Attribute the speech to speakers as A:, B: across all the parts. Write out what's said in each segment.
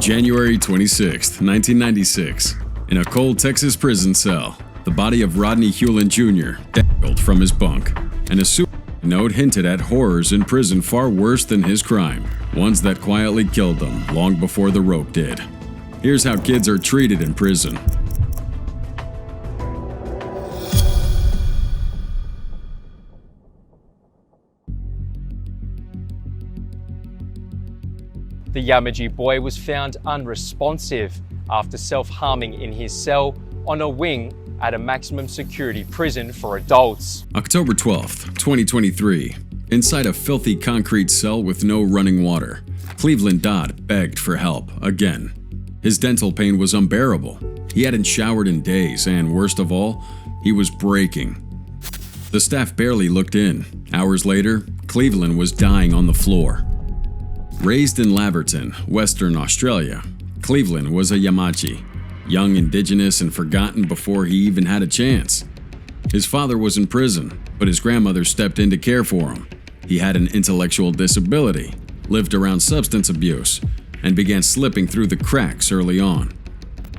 A: January 26, 1996. In a cold Texas prison cell, the body of Rodney Hulin Jr. dangled from his bunk, and a suicide note hinted at horrors in prison far worse than his crime, ones that quietly killed them long before the rope did. Here's how kids are treated in prison.
B: The Yamatji boy was found unresponsive after self-harming in his cell on a wing at a maximum security prison for adults.
A: October 12th, 2023. Inside a filthy concrete cell with no running water, Cleveland Dodd begged for help again. His dental pain was unbearable. He hadn't showered in days, and worst of all, he was breaking. The staff barely looked in. Hours later, Cleveland was dying on the floor. Raised in Laverton, Western Australia, Cleveland was a Yamatji, young, indigenous, and forgotten before he even had a chance. His father was in prison, but his grandmother stepped in to care for him. He had an intellectual disability, lived around substance abuse, and began slipping through the cracks early on.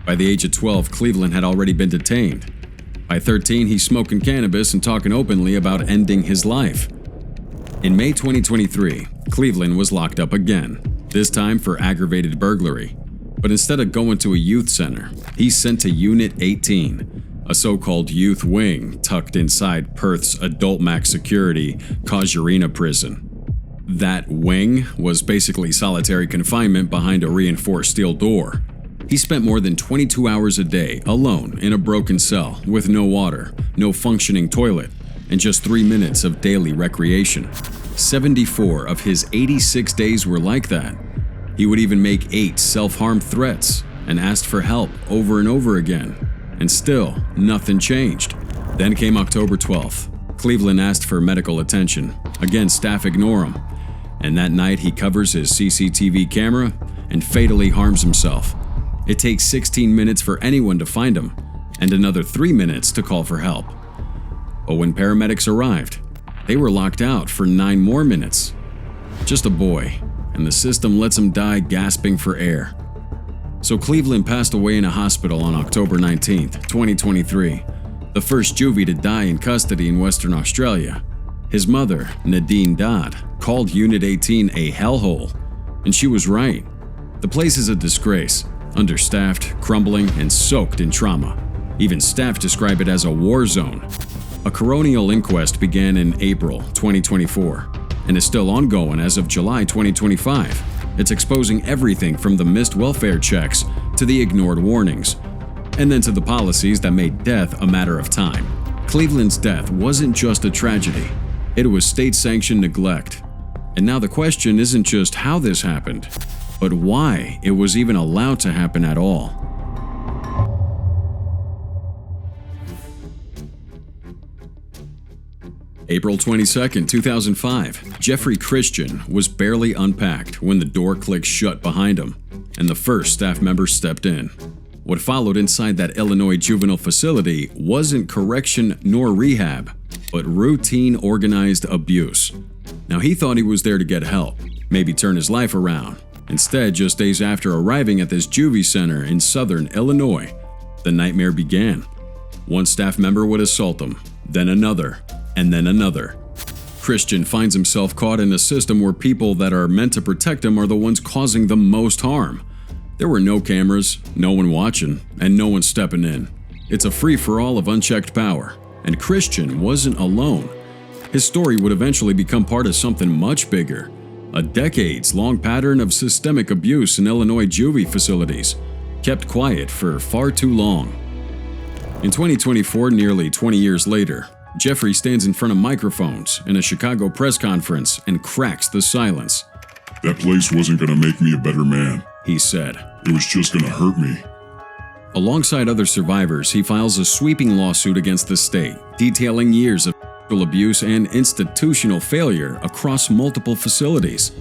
A: By the age of 12, Cleveland had already been detained. By 13, he's smoking cannabis and talking openly about ending his life. In May 2023, Cleveland was locked up again, this time for aggravated burglary. But instead of going to a youth center, he's sent to Unit 18, a so-called youth wing tucked inside Perth's adult max security Casuarina prison. That wing was basically solitary confinement behind a reinforced steel door. He spent more than 22 hours a day alone in a broken cell with no water, no functioning toilet, and just 3 minutes of daily recreation. 74 of his 86 days were like that. He would even make 8 self-harm threats and asked for help over and over again. And still, nothing changed. Then came October 12th. Cleveland asked for medical attention. Again, staff ignore him. And that night, he covers his CCTV camera and fatally harms himself. It takes 16 minutes for anyone to find him, and another 3 minutes to call for help. But when paramedics arrived, they were locked out for 9 more minutes. Just a boy, and the system lets him die gasping for air. So Cleveland passed away in a hospital on October 19th, 2023, the first juvie to die in custody in Western Australia. His mother, Nadine Dodd, called Unit 18 a hellhole, and she was right. The place is a disgrace, understaffed, crumbling, and soaked in trauma. Even staff describe it as a war zone. A coronial inquest began in April 2024 and is still ongoing as of July 2025. It's exposing everything from the missed welfare checks to the ignored warnings, and then to the policies that made death a matter of time. Cleveland's death wasn't just a tragedy, it was state-sanctioned neglect. And now the question isn't just how this happened, but why it was even allowed to happen at all. April 22, 2005, Jeffrey Christian was barely unpacked when the door clicked shut behind him, and the first staff member stepped in. What followed inside that Illinois juvenile facility wasn't correction nor rehab, but routine organized abuse. Now he thought he was there to get help, maybe turn his life around. Instead, just days after arriving at this juvie center in southern Illinois, the nightmare began. One staff member would assault him, then another, and then another. Christian finds himself caught in a system where people that are meant to protect him are the ones causing the most harm. There were no cameras, no one watching, and no one stepping in. It's a free-for-all of unchecked power, and Christian wasn't alone. His story would eventually become part of something much bigger, a decades-long pattern of systemic abuse in Illinois juvie facilities, kept quiet for far too long. In 2024, nearly 20 years later, Jeffrey stands in front of microphones in a Chicago press conference and cracks the silence.
C: "That place wasn't going to make me a better man,"
A: he said.
C: "It was just going to hurt me."
A: Alongside other survivors, he files a sweeping lawsuit against the state, detailing years of sexual abuse and institutional failure across multiple facilities.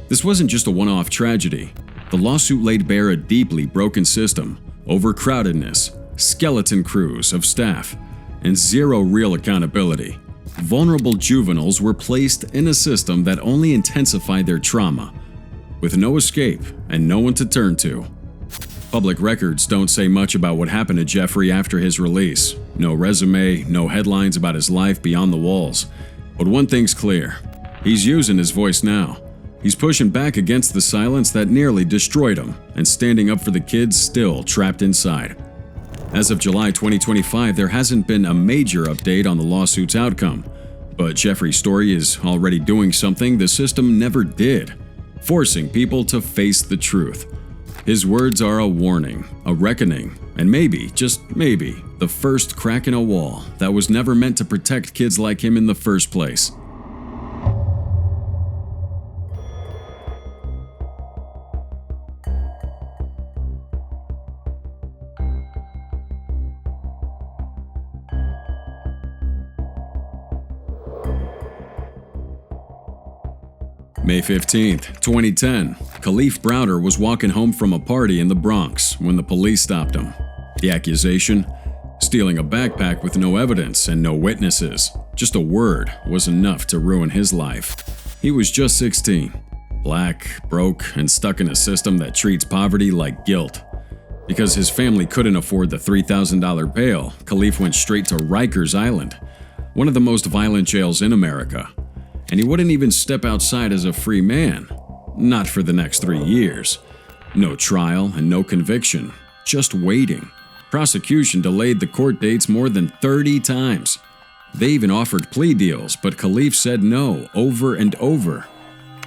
A: This wasn't just a one-off tragedy. The lawsuit laid bare a deeply broken system, overcrowdedness, skeleton crews of staff, and zero real accountability. Vulnerable juveniles were placed in a system that only intensified their trauma. With no escape and no one to turn to. Public records don't say much about what happened to Jeffrey after his release. No resume, no headlines about his life beyond the walls. But one thing's clear. He's using his voice now. He's pushing back against the silence that nearly destroyed him and standing up for the kids still trapped inside. As of July 2025, there hasn't been a major update on the lawsuit's outcome. But Jeffrey's story is already doing something the system never did, forcing people to face the truth. His words are a warning, a reckoning, and maybe, just maybe, the first crack in a wall that was never meant to protect kids like him in the first place. May 15, 2010, Kalief Browder was walking home from a party in the Bronx when the police stopped him. The accusation? Stealing a backpack with no evidence and no witnesses. Just a word was enough to ruin his life. He was just 16, black, broke, and stuck in a system that treats poverty like guilt. Because his family couldn't afford the $3,000 bail, Kalief went straight to Rikers Island, one of the most violent jails in America. And he wouldn't even step outside as a free man. Not for the next 3 years. No trial and no conviction. Just waiting. Prosecution delayed the court dates more than 30 times. They even offered plea deals, but Kalief said no over and over.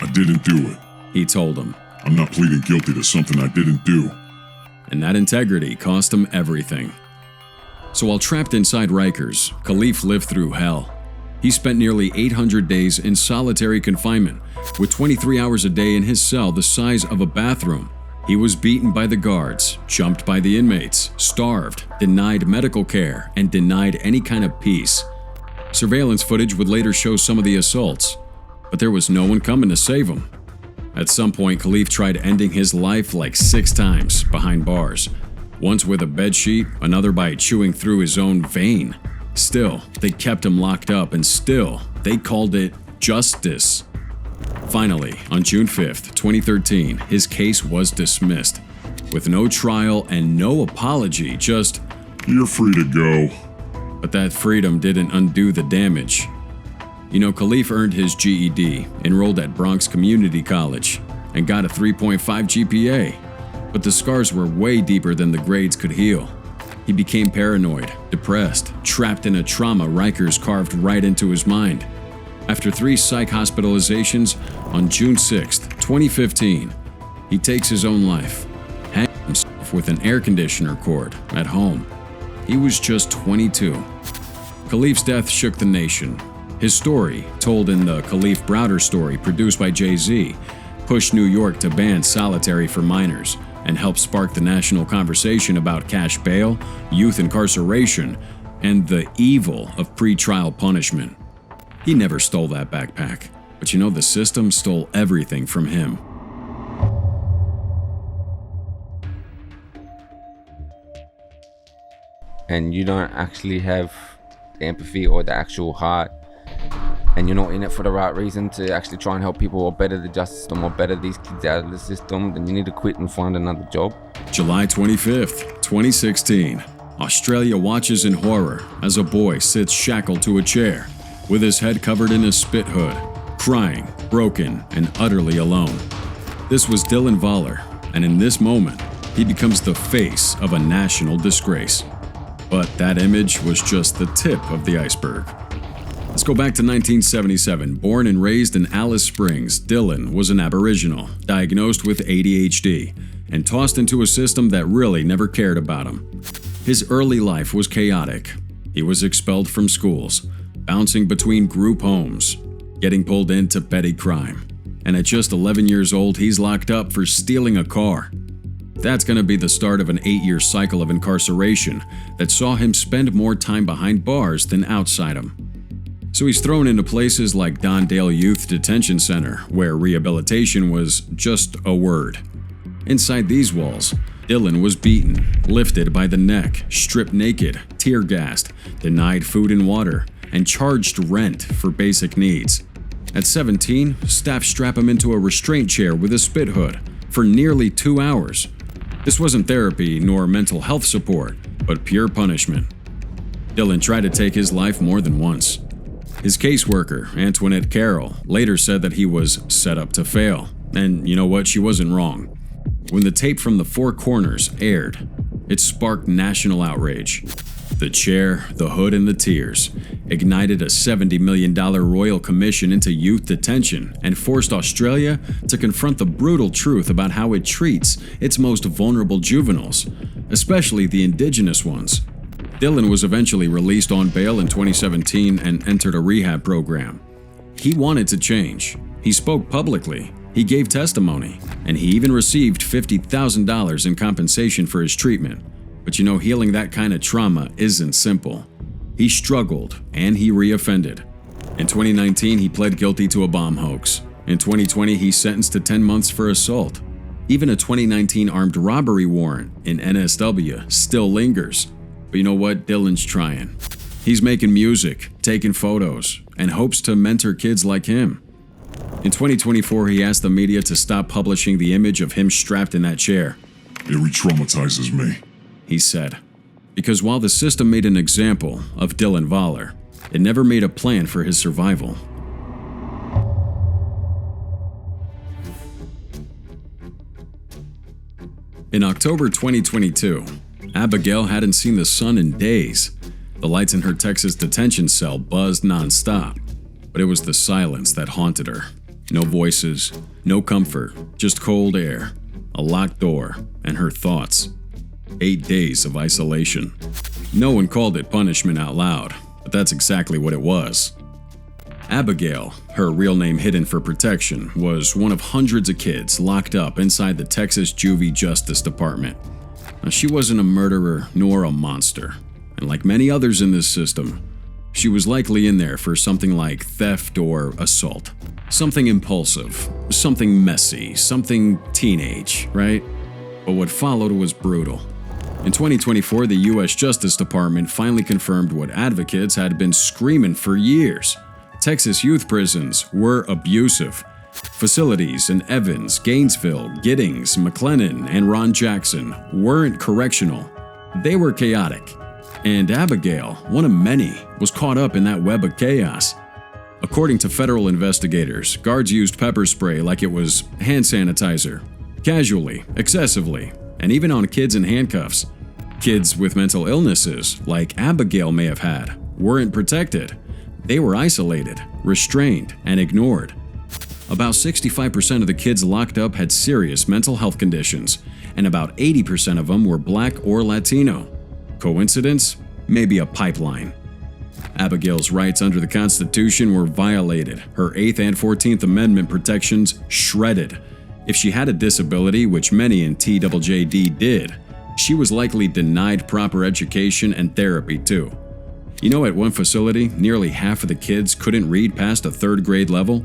C: I didn't do it,
A: he told them.
C: I'm not pleading guilty to something I didn't do.
A: And that integrity cost him everything. So while trapped inside Rikers, Kalief lived through hell. He spent nearly 800 days in solitary confinement, with 23 hours a day in his cell the size of a bathroom. He was beaten by the guards, jumped by the inmates, starved, denied medical care, and denied any kind of peace. Surveillance footage would later show some of the assaults, but there was no one coming to save him. At some point, Kalief tried ending his life like 6 times behind bars, once with a bedsheet, another by chewing through his own vein. Still, they kept him locked up, and still, they called it justice. Finally, on June 5, 2013, his case was dismissed. With no trial and no apology, just,
C: "You're free to go."
A: But that freedom didn't undo the damage. You know, Kalief earned his GED, enrolled at Bronx Community College, and got a 3.5 GPA. But the scars were way deeper than the grades could heal. He became paranoid, depressed, trapped in a trauma Rikers carved right into his mind. After 3 psych hospitalizations, on June 6, 2015, he takes his own life, hanging himself with an air conditioner cord at home. He was just 22. Kalief's death shook the nation. His story, told in the Kalief Browder story produced by Jay-Z, pushed New York to ban solitary for minors, and helped spark the national conversation about cash bail, youth incarceration, and the evil of pretrial punishment. He never stole that backpack, but you know, the system stole everything from him.
D: And you don't actually have the empathy or the actual heart, and you're not in it for the right reason to actually try and help people or better the justice system or better these kids out of the system, then you need to quit and find another job.
A: July 25th, 2016. Australia watches in horror as a boy sits shackled to a chair, with his head covered in a spit hood, crying, broken, and utterly alone. This was Dylan Voller, and in this moment, he becomes the face of a national disgrace. But that image was just the tip of the iceberg. Let's go back to 1977. Born and raised in Alice Springs, Dylan was an Aboriginal, diagnosed with ADHD, and tossed into a system that really never cared about him. His early life was chaotic. He was expelled from schools, bouncing between group homes, getting pulled into petty crime. And at just 11 years old, he's locked up for stealing a car. That's going to be the start of an 8-year cycle of incarceration that saw him spend more time behind bars than outside them. So he's thrown into places like Dondale Youth Detention Center, where rehabilitation was just a word. Inside these walls, Dylan was beaten, lifted by the neck, stripped naked, tear-gassed, denied food and water, and charged rent for basic needs. At 17, staff strap him into a restraint chair with a spit hood, for nearly 2 hours. This wasn't therapy nor mental health support, but pure punishment. Dylan tried to take his life more than once. His caseworker, Antoinette Carroll, later said that he was set up to fail. And you know what? She wasn't wrong. When the tape from the Four Corners aired, it sparked national outrage. The chair, the hood, and the tears ignited a $70 million royal commission into youth detention and forced Australia to confront the brutal truth about how it treats its most vulnerable juveniles, especially the indigenous ones. Dylan was eventually released on bail in 2017 and entered a rehab program. He wanted to change. He spoke publicly. He gave testimony, and he even received $50,000 in compensation for his treatment. But you know, healing that kind of trauma isn't simple. He struggled, and he reoffended. In 2019, he pled guilty to a bomb hoax. In 2020, he's sentenced to 10 months for assault. Even a 2019 armed robbery warrant in NSW still lingers. But you know what? Dylan's trying. He's making music, taking photos, and hopes to mentor kids like him. In 2024, he asked the media to stop publishing the image of him strapped in that chair.
C: It re-traumatizes me,
A: he said. Because while the system made an example of Dylan Voller, it never made a plan for his survival. In October 2022, Abigail hadn't seen the sun in days. The lights in her Texas detention cell buzzed nonstop, but it was the silence that haunted her. No voices, no comfort, just cold air, a locked door, and her thoughts. 8 days of isolation. No one called it punishment out loud, but that's exactly what it was. Abigail, her real name hidden for protection, was one of hundreds of kids locked up inside the Texas Juvie Justice Department. Now, she wasn't a murderer nor a monster, and like many others in this system, she was likely in there for something like theft or assault. Something impulsive, something messy, something teenage, right? But what followed was brutal. In 2024, the U.S. Justice Department finally confirmed what advocates had been screaming for years. Texas youth prisons were abusive. Facilities in Evans, Gainesville, Giddings, McLennan, and Ron Jackson weren't correctional. They were chaotic. And Abigail, one of many, was caught up in that web of chaos. According to federal investigators, guards used pepper spray like it was hand sanitizer, casually, excessively, and even on kids in handcuffs. Kids with mental illnesses, like Abigail may have had, weren't protected. They were isolated, restrained, and ignored. About 65% of the kids locked up had serious mental health conditions, and about 80% of them were Black or Latino. Coincidence? Maybe a pipeline. Abigail's rights under the Constitution were violated, her 8th and 14th Amendment protections shredded. If she had a disability, which many in TJJD did, she was likely denied proper education and therapy too. You know, at one facility, nearly half of the kids couldn't read past a 3rd grade level.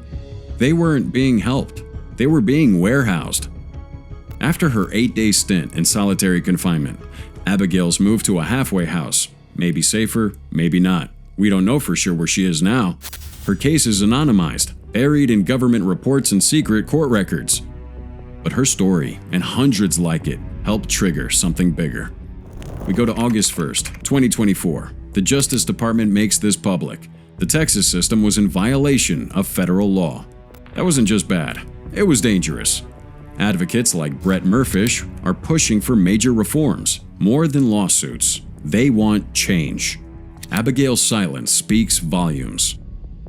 A: They weren't being helped. They were being warehoused. After her 8-day stint in solitary confinement, Abigail's moved to a halfway house. Maybe safer, maybe not. We don't know for sure where she is now. Her case is anonymized, buried in government reports and secret court records. But her story, and hundreds like it, helped trigger something bigger. We go to August 1st, 2024. The Justice Department makes this public. The Texas system was in violation of federal law. That wasn't just bad, it was dangerous. Advocates like Brett Murfish are pushing for major reforms. More than lawsuits, they want change. Abigail's silence speaks volumes.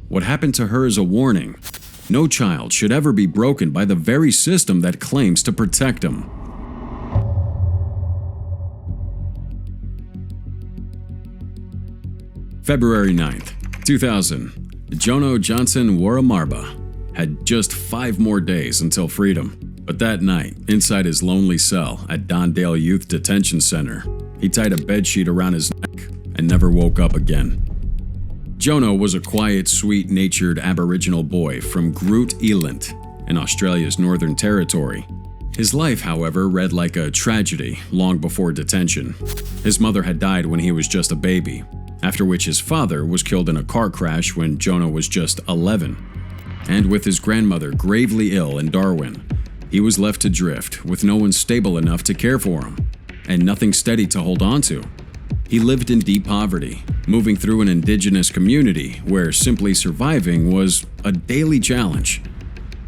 A: What happened to her is a warning. No child should ever be broken by the very system that claims to protect them. February 9th, 2000. Johnno Wurramarrba had just 5 more days until freedom. But that night, inside his lonely cell at Dondale Youth Detention Center, he tied a bedsheet around his neck and never woke up again. Johnno was a quiet, sweet-natured Aboriginal boy from Groot Eland in Australia's Northern Territory. His life, however, read like a tragedy long before detention. His mother had died when he was just a baby, after which his father was killed in a car crash when Johnno was just 11. And with his grandmother gravely ill in Darwin, He was left to drift with no one stable enough to care for him, and nothing steady to hold on to. He lived in deep poverty, moving through an indigenous community where simply surviving was a daily challenge.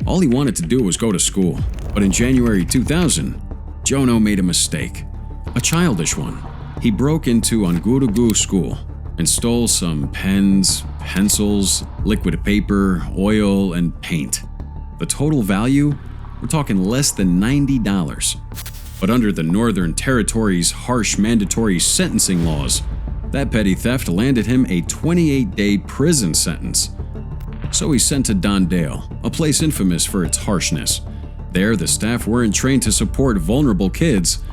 A: All he wanted to do was go to school, but in January 2000, Johnno made a mistake, a childish one. He broke into Ngurugu School and stole some pens, pencils, liquid paper, oil, and paint. The total value? We're talking less than $90. But under the Northern Territory's harsh mandatory sentencing laws, that petty theft landed him a 28-day prison sentence. So he's sent to Dondale, a place infamous for its harshness. There, the staff weren't trained to support vulnerable kids.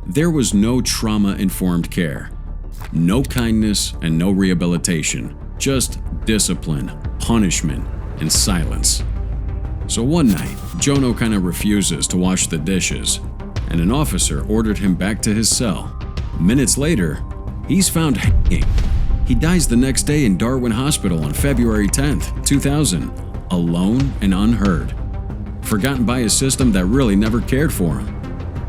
A: There was no trauma-informed care, no kindness, and no rehabilitation, just discipline, punishment, and silence. So one night, Johnno kinda refuses to wash the dishes, and an officer ordered him back to his cell. Minutes later, he's found hanging. He dies the next day in Darwin Hospital on February 10th, 2000, alone and unheard. Forgotten by a system that really never cared for him.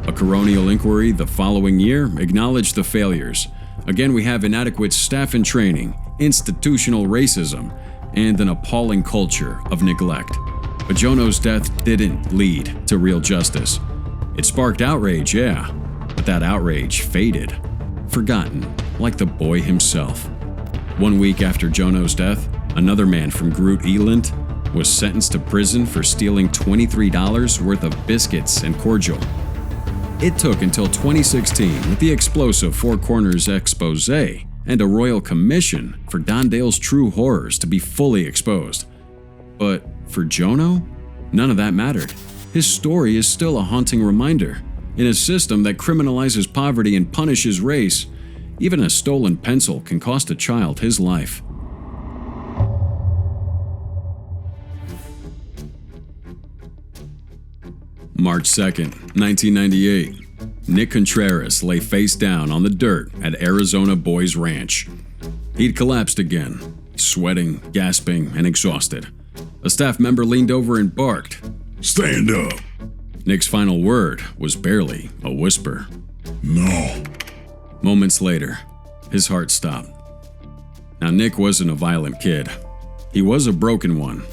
A: A coronial inquiry the following year acknowledged the failures. Again, we have inadequate staff and training, institutional racism, and an appalling culture of neglect. But Johnno's death didn't lead to real justice. It sparked outrage, yeah, but that outrage faded, forgotten, like the boy himself. 1 week after Johnno's death, another man from Groot Eland was sentenced to prison for stealing $23 worth of biscuits and cordial. It took until 2016 with the explosive Four Corners expose and a royal commission for Dondale's true horrors to be fully exposed. But for Johnno, none of that mattered. His story is still a haunting reminder. In a system that criminalizes poverty and punishes race, even a stolen pencil can cost a child his life. March 2nd, 1998. Nick Contreras lay face down on the dirt at Arizona Boys Ranch. He'd collapsed again, sweating, gasping, and exhausted. A staff member leaned over and barked,
C: Stand up.
A: Nick's final word was barely a whisper.
C: No.
A: Moments later, his heart stopped. Now, Nick wasn't a violent kid. He was a broken one.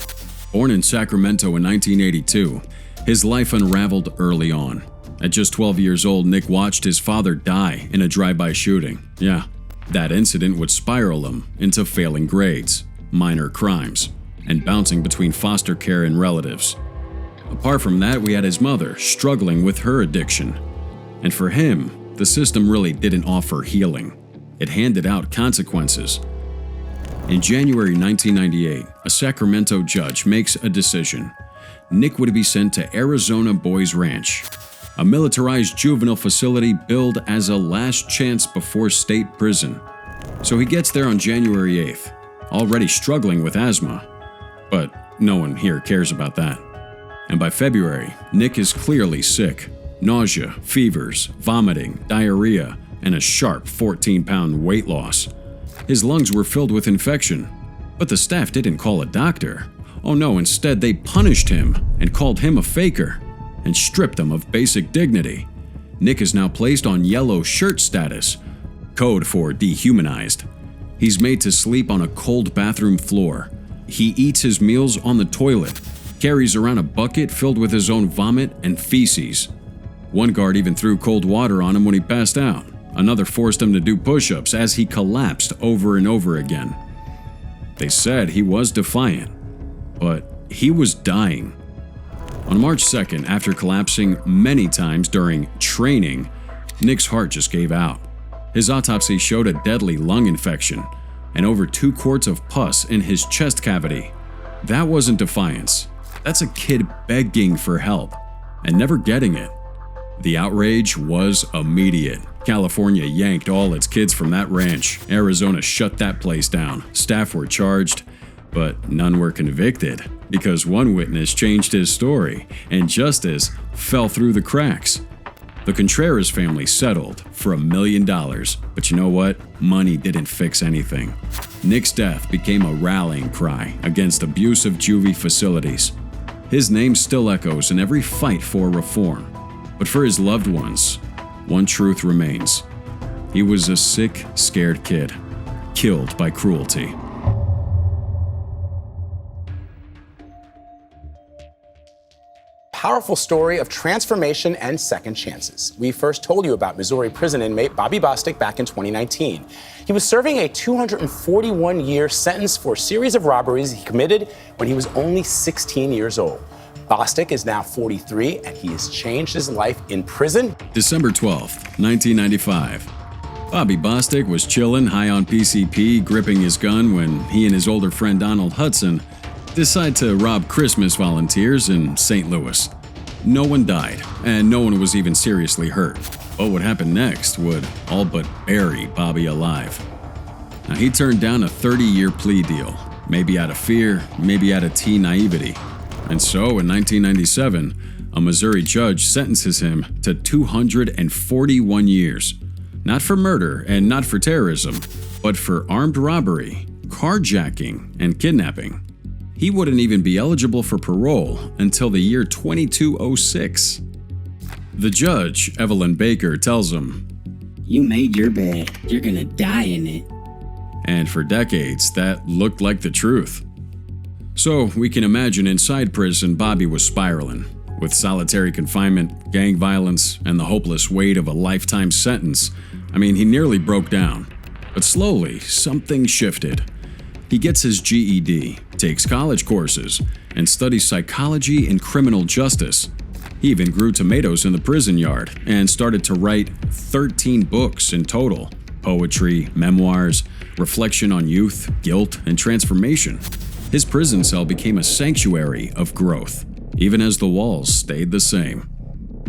A: Born in Sacramento in 1982, his life unraveled early on. At just 12 years old, Nick watched his father die in a drive-by shooting. Yeah, that incident would spiral him into failing grades, minor crimes, and bouncing between foster care and relatives. Apart from that, we had his mother struggling with her addiction. And for him, the system really didn't offer healing. It handed out consequences. In January 1998, a Sacramento judge makes a decision. Nick would be sent to Arizona Boys Ranch, a militarized juvenile facility billed as a last chance before state prison. So he gets there on January 8th, already struggling with asthma. But no one here cares about that. And by February, Nick is clearly sick. Nausea, fevers, vomiting, diarrhea, and a sharp 14-pound weight loss. His lungs were filled with infection. But the staff didn't call a doctor. Oh no, instead they punished him and called him a faker and stripped him of basic dignity. Nick is now placed on yellow shirt status, code for dehumanized. He's made to sleep on a cold bathroom floor. He eats his meals on the toilet, carries around a bucket filled with his own vomit and feces. One guard even threw cold water on him when he passed out. Another forced him to do push-ups as he collapsed over and over again. They said he was defiant, but he was dying. On March 2nd, after collapsing many times during training, Nick's heart just gave out. His autopsy showed a deadly lung infection and over 2 quarts of pus in his chest cavity. That wasn't defiance. That's a kid begging for help and never getting it. The outrage was immediate. California yanked all its kids from that ranch. Arizona shut that place down. Staff were charged, but none were convicted because one witness changed his story and justice fell through the cracks. The Contreras family settled for $1 million, but you know what? Money didn't fix anything. Nick's death became a rallying cry against abusive juvie facilities. His name still echoes in every fight for reform. But for his loved ones, one truth remains. He was a sick, scared kid, killed by cruelty.
E: Powerful story of transformation and second chances. We first told you about Missouri prison inmate Bobby Bostic back in 2019. He was serving a 241-year sentence for a series of robberies he committed when he was only 16 years old. Bostic is now 43, and he has changed his life in prison.
A: December 12th, 1995. Bobby Bostic was chilling high on PCP, gripping his gun when he and his older friend Donald Hudson decide to rob Christmas volunteers in St. Louis. No one died, and no one was even seriously hurt. But what happened next would all but bury Bobby alive. Now, he turned down a 30-year plea deal, maybe out of fear, maybe out of teen naivety. And so, in 1997, a Missouri judge sentences him to 241 years. Not for murder and not for terrorism, but for armed robbery, carjacking, and kidnapping. He wouldn't even be eligible for parole until the year 2206. The judge, Evelyn Baker, tells him,
F: "You made your bed. You're gonna die in it."
A: And for decades, that looked like the truth. So we can imagine inside prison, Bobby was spiraling. With solitary confinement, gang violence, and the hopeless weight of a lifetime sentence, he nearly broke down. But slowly, something shifted. He gets his GED, takes college courses, and studies psychology and criminal justice. He even grew tomatoes in the prison yard and started to write 13 books in total: poetry, memoirs, reflection on youth, guilt, and transformation. His prison cell became a sanctuary of growth, even as the walls stayed the same.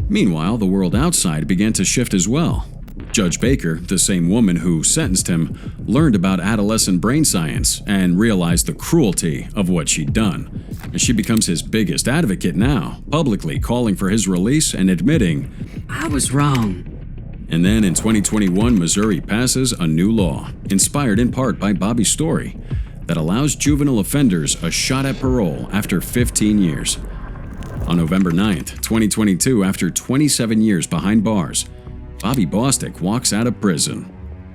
A: Meanwhile, the world outside began to shift as well. Judge Baker, the same woman who sentenced him, learned about adolescent brain science and realized the cruelty of what she'd done. And she becomes his biggest advocate now, publicly calling for his release and admitting,
F: "I was wrong."
A: And then in 2021, Missouri passes a new law, inspired in part by Bobby's story, that allows juvenile offenders a shot at parole after 15 years. On November 9th, 2022, after 27 years behind bars, Bobby Bostic walks out of prison.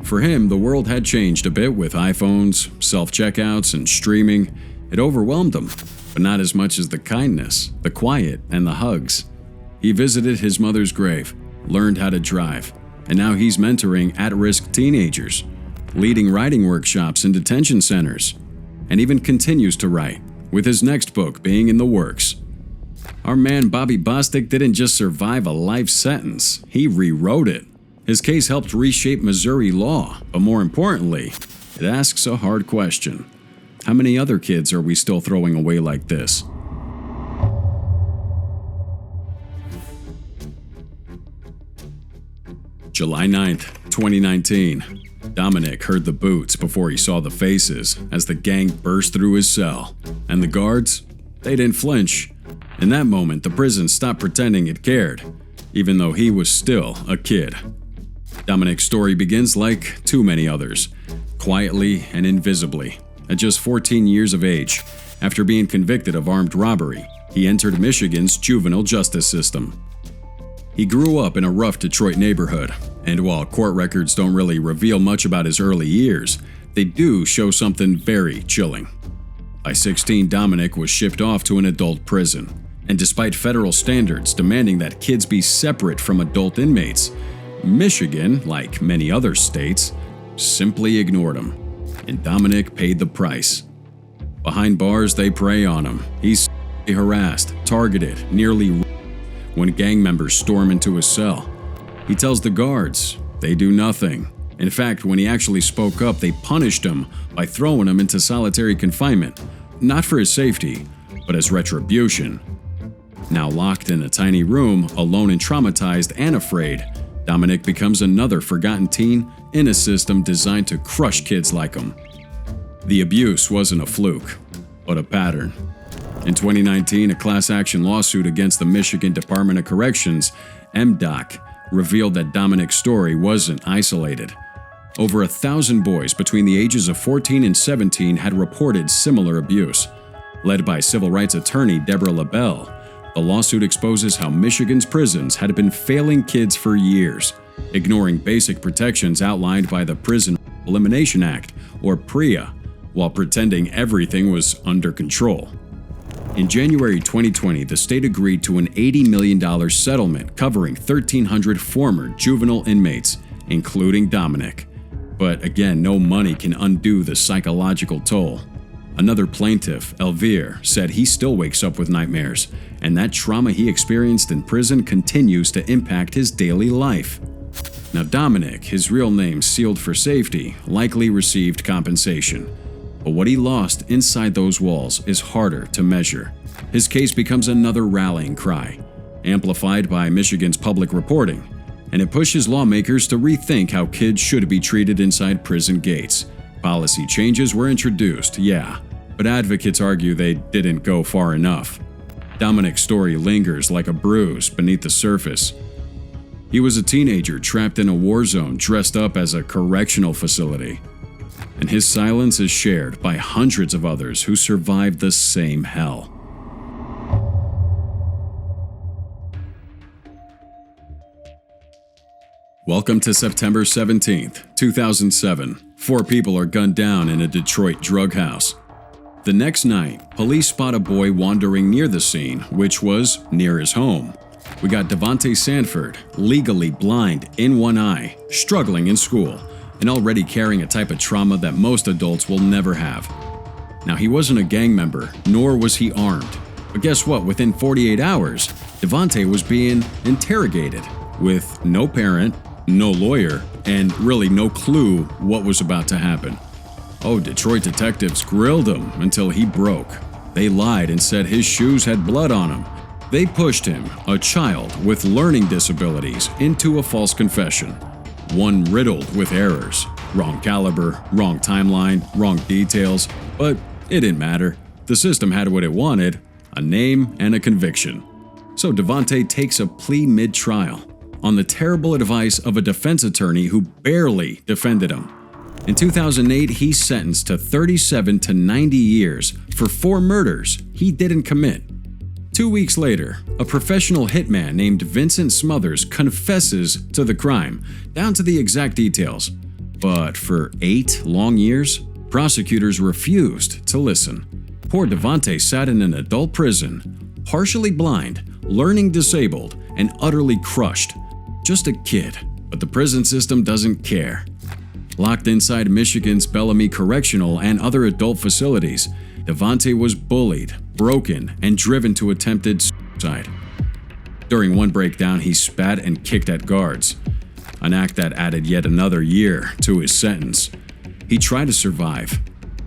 A: For him, the world had changed a bit with iPhones, self-checkouts, and streaming. It overwhelmed him, but not as much as the kindness, the quiet, and the hugs. He visited his mother's grave, learned how to drive, and now he's mentoring at-risk teenagers, leading writing workshops in detention centers, and even continues to write, with his next book being in the works. Our man Bobby Bostic didn't just survive a life sentence, he rewrote it. His case helped reshape Missouri law, but more importantly, it asks a hard question. How many other kids are we still throwing away like this? July 9th, 2019. Dominic heard the boots before he saw the faces as the gang burst through his cell. And the guards? They didn't flinch. In that moment, the prison stopped pretending it cared, even though he was still a kid. Dominic's story begins like too many others, quietly and invisibly. At just 14 years of age, after being convicted of armed robbery, he entered Michigan's juvenile justice system. He grew up in a rough Detroit neighborhood, and while court records don't really reveal much about his early years, they do show something very chilling. By 16, Dominic was shipped off to an adult prison, and despite federal standards demanding that kids be separate from adult inmates, Michigan, like many other states, simply ignored him, and Dominic paid the price. Behind bars, they prey on him. He's harassed, targeted, nearly when gang members storm into his cell. He tells the guards, they do nothing. In fact, when he actually spoke up, they punished him by throwing him into solitary confinement, not for his safety, but as retribution. Now locked in a tiny room, alone and traumatized and afraid, Dominic becomes another forgotten teen in a system designed to crush kids like him. The abuse wasn't a fluke, but a pattern. In 2019, a class action lawsuit against the Michigan Department of Corrections, MDOC, revealed that Dominic's story wasn't isolated. Over 1,000 boys between the ages of 14 and 17 had reported similar abuse. Led by civil rights attorney Deborah LaBelle, the lawsuit exposes how Michigan's prisons had been failing kids for years, ignoring basic protections outlined by the Prison Elimination Act, or PREA, while pretending everything was under control. In January 2020, the state agreed to an $80 million settlement covering 1,300 former juvenile inmates, including Dominic. But again, no money can undo the psychological toll. Another plaintiff, Elvire, said he still wakes up with nightmares, and that trauma he experienced in prison continues to impact his daily life. Now Dominic, his real name sealed for safety, likely received compensation. But what he lost inside those walls is harder to measure. His case becomes another rallying cry, amplified by Michigan's public reporting, and it pushes lawmakers to rethink how kids should be treated inside prison gates. Policy changes were introduced, yeah, but advocates argue they didn't go far enough. Dominic's story lingers like a bruise beneath the surface. He was a teenager trapped in a war zone dressed up as a correctional facility. And his silence is shared by hundreds of others who survived the same hell. Welcome to September 17th, 2007. 4 people are gunned down in a Detroit drug house. The next night, police spot a boy wandering near the scene, which was near his home. We got Devontae Sanford, legally blind in one eye, struggling in school, and already carrying a type of trauma that most adults will never have. Now, he wasn't a gang member, nor was he armed. But guess what? Within 48 hours, Devontae was being interrogated with no parent, no lawyer, and really no clue what was about to happen. Oh, Detroit detectives grilled him until he broke. They lied and said his shoes had blood on them. They pushed him, a child with learning disabilities, into a false confession. One riddled with errors. Wrong caliber, wrong timeline, wrong details, but it didn't matter. The system had what it wanted, a name and a conviction. So Devontae takes a plea mid-trial, on the terrible advice of a defense attorney who barely defended him. In 2008, he's sentenced to 37 to 90 years for 4 murders he didn't commit. 2 weeks later, a professional hitman named Vincent Smothers confesses to the crime, down to the exact details. But for 8 long years, prosecutors refused to listen. Poor Devontae sat in an adult prison, partially blind, learning disabled, and utterly crushed. Just a kid, but the prison system doesn't care. Locked inside Michigan's Bellamy Correctional and other adult facilities, Devontae was bullied, broken, and driven to attempted suicide. During one breakdown, he spat and kicked at guards, an act that added yet another year to his sentence. He tried to survive,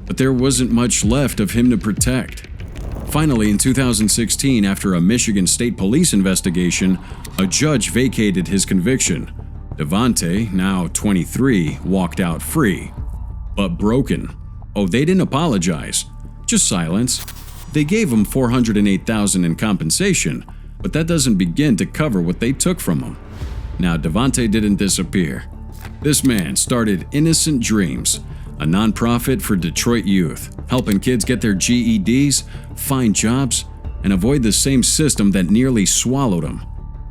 A: but there wasn't much left of him to protect. Finally, in 2016, after a Michigan State Police investigation, a judge vacated his conviction. Devontae, now 23, walked out free, but broken. Oh, they didn't apologize. Just silence. They gave him $408,000 in compensation, but that doesn't begin to cover what they took from him. Now, Devontae didn't disappear. This man started Innocent Dreams, a nonprofit for Detroit youth, helping kids get their GEDs, find jobs, and avoid the same system that nearly swallowed them.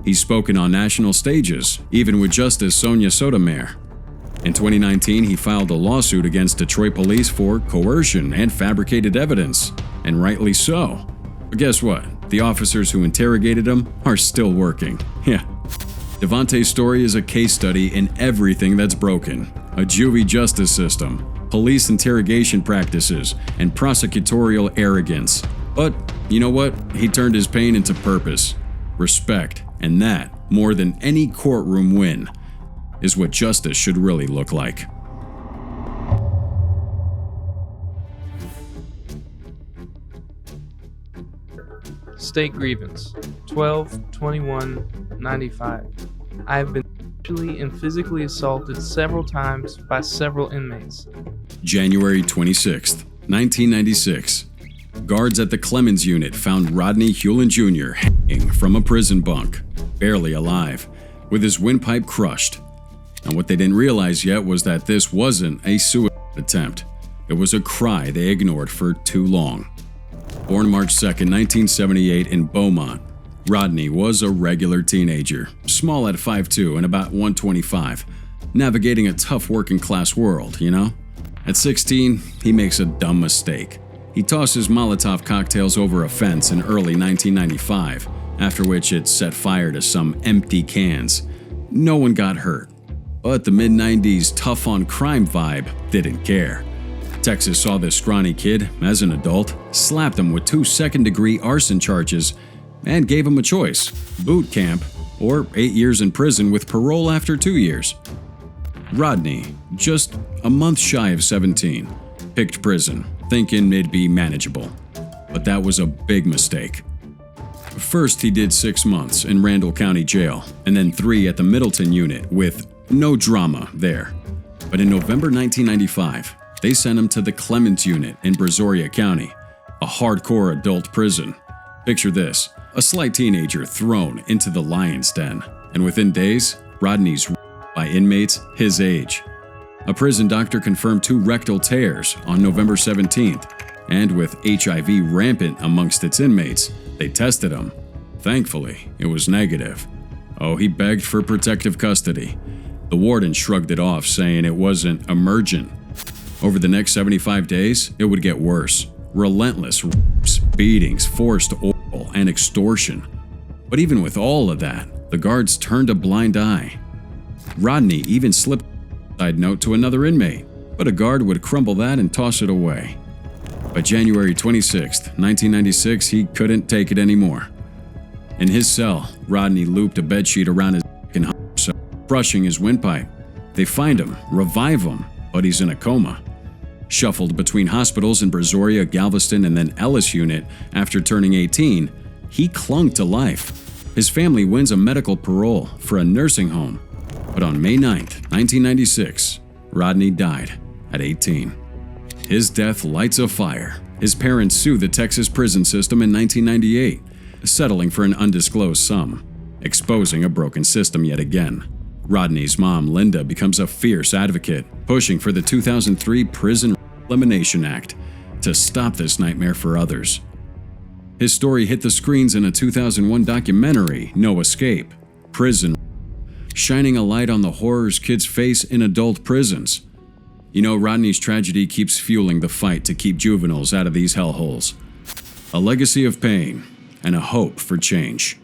A: He's spoken on national stages, even with Justice Sonia Sotomayor. In 2019, he filed a lawsuit against Detroit police for coercion and fabricated evidence, and rightly so. But guess what? The officers who interrogated him are still working. Yeah. Devontae's story is a case study in everything that's broken. A juvie justice system, police interrogation practices, and prosecutorial arrogance. But you know what? He turned his pain into purpose, respect, and that, more than any courtroom win, is what justice should really look like.
G: State grievance 12/21/95. I have been sexually and physically assaulted several times by several inmates.
A: January 26, 1996. Guards at the Clemens unit found Rodney Hulin Jr. hanging from a prison bunk, barely alive, with his windpipe crushed. And what they didn't realize yet was that this wasn't a suicide attempt. It was a cry they ignored for too long. Born March 2, 1978 in Beaumont, Rodney was a regular teenager, small at 5'2" and about 125, navigating a tough working-class world, you know? At 16, he makes a dumb mistake. He tosses Molotov cocktails over a fence in early 1995, after which it set fire to some empty cans. No one got hurt, but the mid-90s tough-on-crime vibe didn't care. Texas saw this scrawny kid, as an adult, slapped him with 2 second-degree arson charges, and gave him a choice: boot camp or 8 years in prison with parole after 2 years. Rodney, just a month shy of 17, picked prison, thinking it'd be manageable. But that was a big mistake. First, he did 6 months in Randall County Jail, and then 3 at the Middleton unit with no drama there. But in November 1995, they sent him to the Clements unit in Brazoria County, a hardcore adult prison. Picture this: a slight teenager thrown into the lion's den, and within days, Rodney's by inmates his age. A prison doctor confirmed 2 rectal tears on November 17th, and with HIV rampant amongst its inmates, they tested him. Thankfully, it was negative. Oh, he begged for protective custody. The warden shrugged it off, saying it wasn't emergent. Over the next 75 days, it would get worse. Relentless rapes, beatings, forced oral, and extortion. But even with all of that, the guards turned a blind eye. Rodney even slipped a side note to another inmate, but a guard would crumble that and toss it away. By January 26, 1996, he couldn't take it anymore. In his cell, Rodney looped a bedsheet around his and brushing his windpipe. They find him, revive him, but he's in a coma. Shuffled between hospitals in Brazoria, Galveston, and then Ellis unit after turning 18, he clung to life. His family wins a medical parole for a nursing home. But on May 9, 1996, Rodney died at 18. His death lights a fire. His parents sue the Texas prison system in 1998, settling for an undisclosed sum, exposing a broken system yet again. Rodney's mom, Linda, becomes a fierce advocate, pushing for the 2003 Prison Elimination Act to stop this nightmare for others. His story hit the screens in a 2001 documentary, No Escape: Prison, shining a light on the horrors kids face in adult prisons. You know, Rodney's tragedy keeps fueling the fight to keep juveniles out of these hellholes. A legacy of pain and a hope for change.